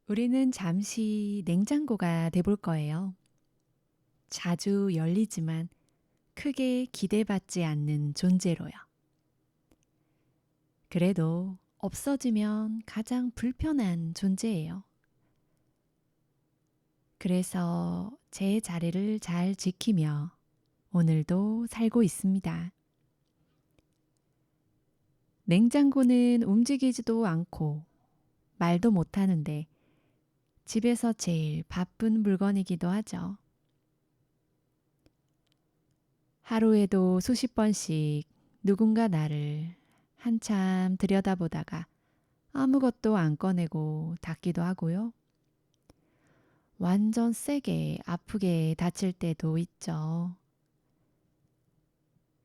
우리는 잠시 냉장고가 돼볼 거예요. 자주 열리지만 크게 기대받지 않는 존재로요. 그래도 없어지면 가장 불편한 존재예요. 그래서 제 자리를 잘 지키며 오늘도 살고 있습니다. 냉장고는 움직이지도 않고 말도 못하는데 집에서 제일 바쁜 물건이기도 하죠. 하루에도 수십 번씩 누군가 나를 한참 들여다보다가 아무것도 안 꺼내고 닫기도 하고요. 완전 세게 아프게 다칠 때도 있죠.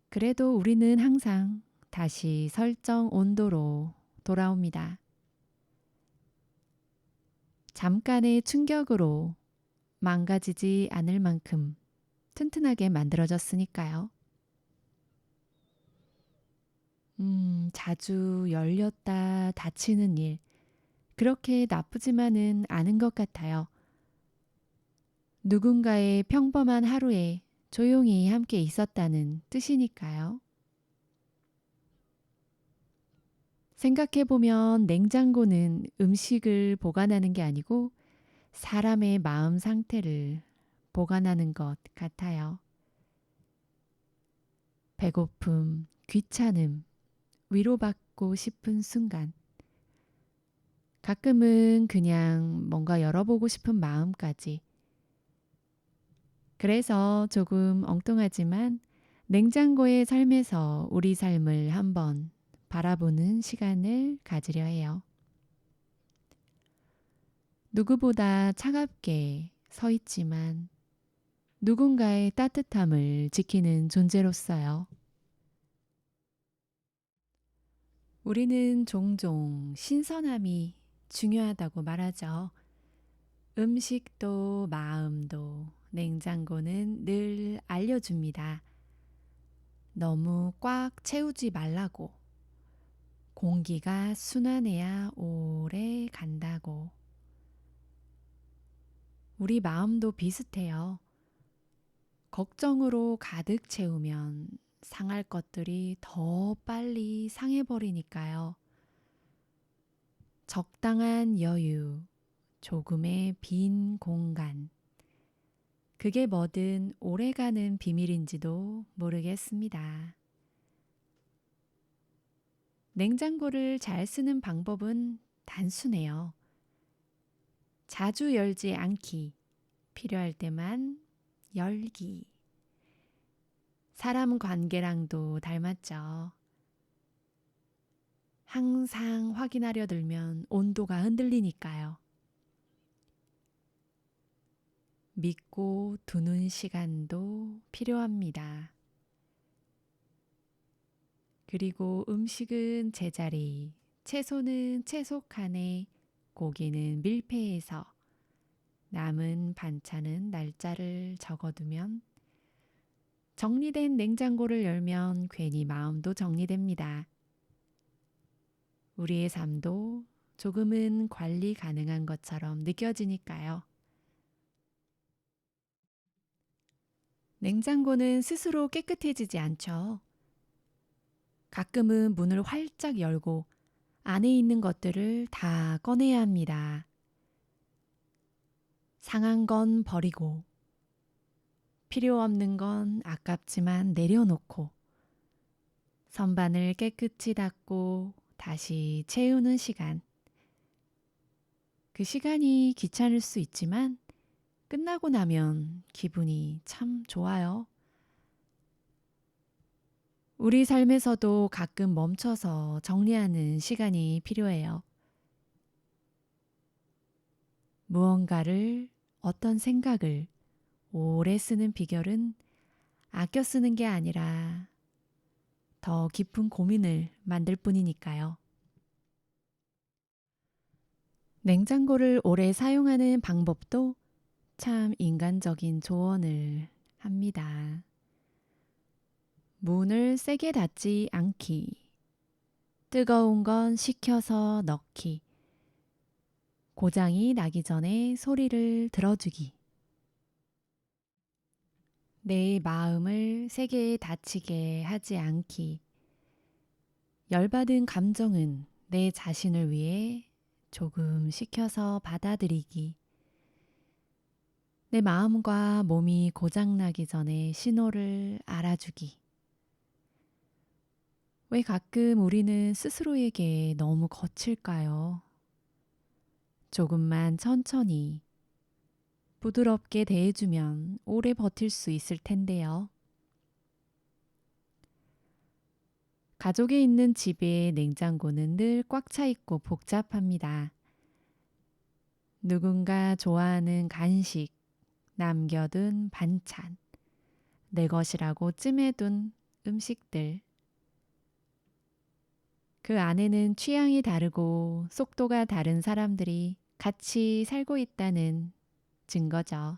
그래도 우리는 항상 다시 설정 온도로 돌아옵니다. 잠깐의 충격으로 망가지지 않을 만큼 튼튼하게 만들어졌으니까요. 자주 열렸다 닫히는 일, 그렇게 나쁘지만은 않은 것 같아요. 누군가의 평범한 하루에 조용히 함께 있었다는 뜻이니까요. 생각해보면 냉장고는 음식을 보관하는 게 아니고 사람의 마음 상태를 보관하는 것 같아요. 배고픔, 귀찮음, 위로받고 싶은 순간, 가끔은 그냥 뭔가 열어보고 싶은 마음까지. 그래서 조금 엉뚱하지만 냉장고의 삶에서 우리 삶을 한번 바라보는 시간을 가지려 해요. 누구보다 차갑게 서 있지만 누군가의 따뜻함을 지키는 존재로서요. 우리는 종종 신선함이 중요하다고 말하죠. 음식도 마음도 냉장고는 늘 알려줍니다. 너무 꽉 채우지 말라고. 공기가 순환해야 오래 간다고. 우리 마음도 비슷해요. 걱정으로 가득 채우면 상할 것들이 더 빨리 상해버리니까요. 적당한 여유, 조금의 빈 공간. 그게 뭐든 오래가는 비밀인지도 모르겠습니다. 냉장고를 잘 쓰는 방법은 단순해요. 자주 열지 않기, 필요할 때만 열기. 사람 관계랑도 닮았죠. 항상 확인하려 들면 온도가 흔들리니까요. 믿고 두는 시간도 필요합니다. 그리고 음식은 제자리, 채소는 채소 칸에, 고기는 밀폐해서 남은 반찬은 날짜를 적어두면 정리된 냉장고를 열면 괜히 마음도 정리됩니다. 우리의 삶도 조금은 관리 가능한 것처럼 느껴지니까요. 냉장고는 스스로 깨끗해지지 않죠. 가끔은 문을 활짝 열고 안에 있는 것들을 다 꺼내야 합니다. 상한 건 버리고, 필요 없는 건 아깝지만 내려놓고, 선반을 깨끗이 닦고 다시 채우는 시간. 그 시간이 귀찮을 수 있지만 끝나고 나면 기분이 참 좋아요. 우리 삶에서도 가끔 멈춰서 정리하는 시간이 필요해요. 무언가를, 어떤 생각을 오래 쓰는 비결은 아껴 쓰는 게 아니라 더 깊은 고민을 만들 뿐이니까요. 냉장고를 오래 사용하는 방법도 참 인간적인 조언을 합니다. 문을 세게 닫지 않기, 뜨거운 건 식혀서 넣기, 고장이 나기 전에 소리를 들어주기. 내 마음을 세게 다치게 하지 않기. 열받은 감정은 내 자신을 위해 조금 식혀서 받아들이기. 내 마음과 몸이 고장나기 전에 신호를 알아주기. 왜 가끔 우리는 스스로에게 너무 거칠까요? 조금만 천천히 부드럽게 대해주면 오래 버틸 수 있을 텐데요. 가족이 있는 집의 냉장고는 늘 꽉 차 있고 복잡합니다. 누군가 좋아하는 간식, 남겨둔 반찬, 내 것이라고 찜해둔 음식들. 그 안에는 취향이 다르고 속도가 다른 사람들이 같이 살고 있다는 증거죠.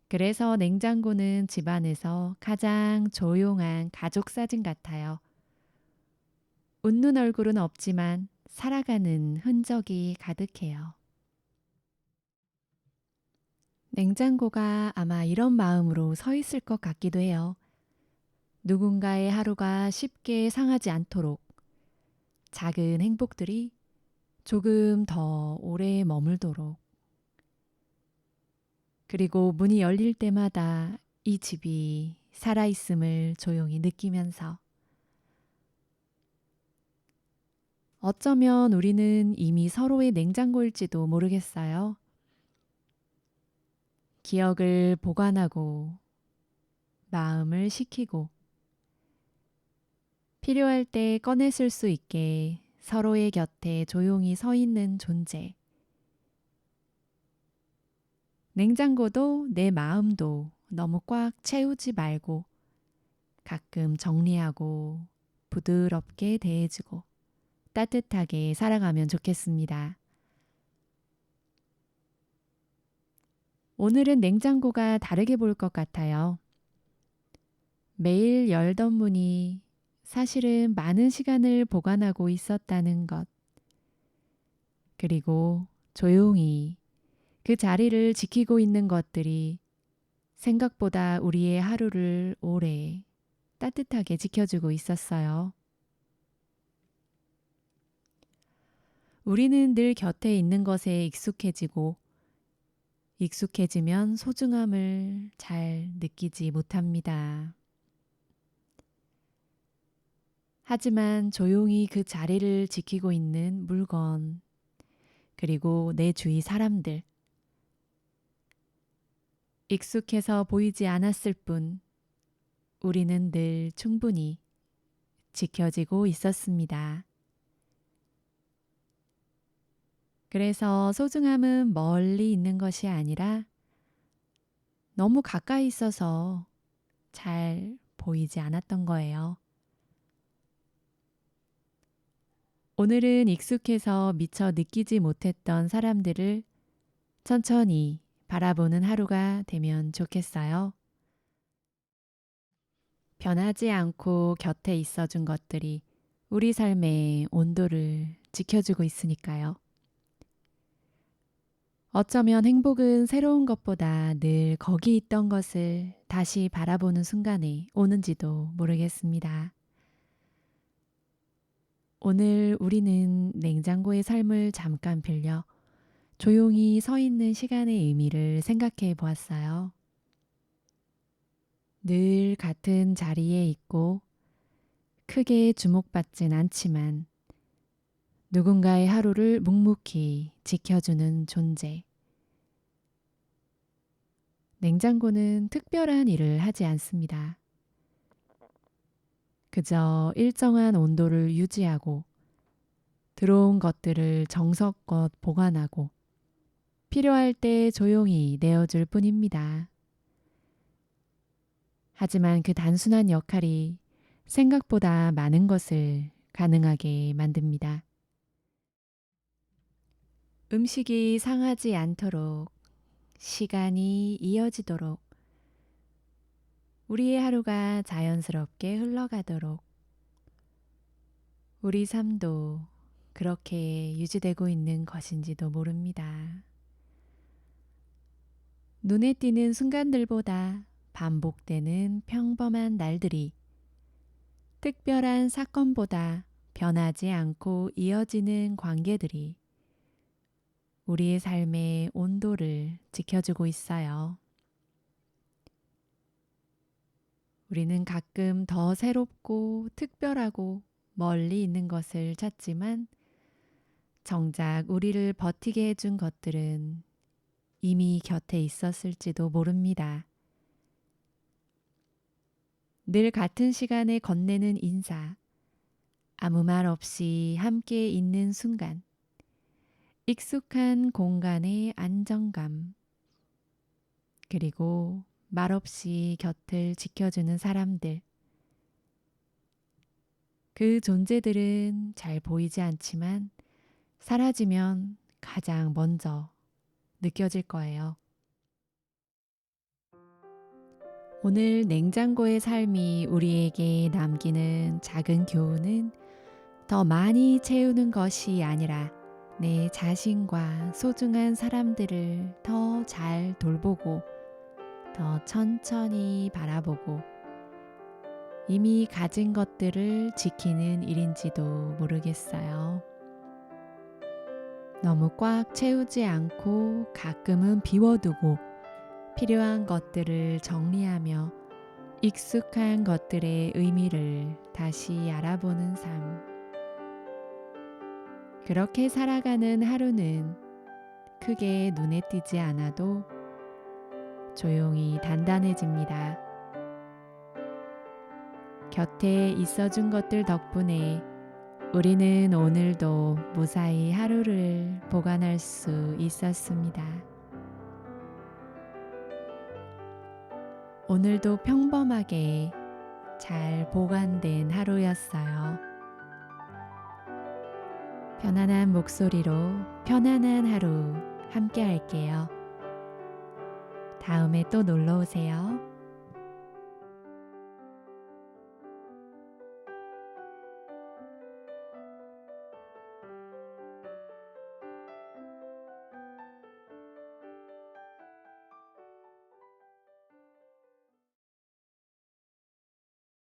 그래서 냉장고는 집안에서 가장 조용한 가족 사진 같아요. 웃는 얼굴은 없지만 살아가는 흔적이 가득해요. 냉장고가 아마 이런 마음으로 서 있을 것 같기도 해요. 누군가의 하루가 쉽게 상하지 않도록 작은 행복들이 조금 더 오래 머물도록, 그리고 문이 열릴 때마다 이 집이 살아있음을 조용히 느끼면서, 어쩌면 우리는 이미 서로의 냉장고일지도 모르겠어요. 기억을 보관하고 마음을 식히고 필요할 때 꺼내 쓸 수 있게 서로의 곁에 조용히 서 있는 존재. 냉장고도 내 마음도 너무 꽉 채우지 말고 가끔 정리하고 부드럽게 대해주고 따뜻하게 살아가면 좋겠습니다. 오늘은 냉장고가 다르게 볼 것 같아요. 매일 열던 문이 사실은 많은 시간을 보관하고 있었다는 것. 그리고 조용히 그 자리를 지키고 있는 것들이 생각보다 우리의 하루를 오래 따뜻하게 지켜주고 있었어요. 우리는 늘 곁에 있는 것에 익숙해지고 익숙해지면 소중함을 잘 느끼지 못합니다. 하지만 조용히 그 자리를 지키고 있는 물건, 그리고 내 주위 사람들, 익숙해서 보이지 않았을 뿐 우리는 늘 충분히 지켜지고 있었습니다. 그래서 소중함은 멀리 있는 것이 아니라 너무 가까이 있어서 잘 보이지 않았던 거예요. 오늘은 익숙해서 미처 느끼지 못했던 사람들을 천천히 바라보는 하루가 되면 좋겠어요. 변하지 않고 곁에 있어준 것들이 우리 삶의 온도를 지켜주고 있으니까요. 어쩌면 행복은 새로운 것보다 늘 거기 있던 것을 다시 바라보는 순간에 오는지도 모르겠습니다. 오늘 우리는 냉장고의 삶을 잠깐 빌려 조용히 서 있는 시간의 의미를 생각해 보았어요. 늘 같은 자리에 있고 크게 주목받진 않지만 누군가의 하루를 묵묵히 지켜주는 존재. 냉장고는 특별한 일을 하지 않습니다. 그저 일정한 온도를 유지하고 들어온 것들을 정성껏 보관하고 필요할 때 조용히 내어줄 뿐입니다. 하지만 그 단순한 역할이 생각보다 많은 것을 가능하게 만듭니다. 음식이 상하지 않도록, 시간이 이어지도록, 우리의 하루가 자연스럽게 흘러가도록, 우리 삶도 그렇게 유지되고 있는 것인지도 모릅니다. 눈에 띄는 순간들보다 반복되는 평범한 날들이 특별한 사건보다 변하지 않고 이어지는 관계들이 우리의 삶의 온도를 지켜주고 있어요. 우리는 가끔 더 새롭고 특별하고 멀리 있는 것을 찾지만 정작 우리를 버티게 해준 것들은 이미 곁에 있었을지도 모릅니다. 늘 같은 시간에 건네는 인사, 아무 말 없이 함께 있는 순간, 익숙한 공간의 안정감, 그리고 말없이 곁을 지켜주는 사람들. 그 존재들은 잘 보이지 않지만 사라지면 가장 먼저 느껴질 거예요. 오늘 냉장고의 삶이 우리에게 남기는 작은 교훈은 더 많이 채우는 것이 아니라 내 자신과 소중한 사람들을 더 잘 돌보고 더 천천히 바라보고 이미 가진 것들을 지키는 일인지도 모르겠어요. 너무 꽉 채우지 않고 가끔은 비워두고 필요한 것들을 정리하며 익숙한 것들의 의미를 다시 알아보는 삶. 그렇게 살아가는 하루는 크게 눈에 띄지 않아도 조용히 단단해집니다. 곁에 있어준 것들 덕분에 우리는 오늘도 무사히 하루를 보관할 수 있었습니다. 오늘도 평범하게 잘 보관된 하루였어요. 편안한 목소리로 편안한 하루 함께 할게요. 다음에 또 놀러 오세요.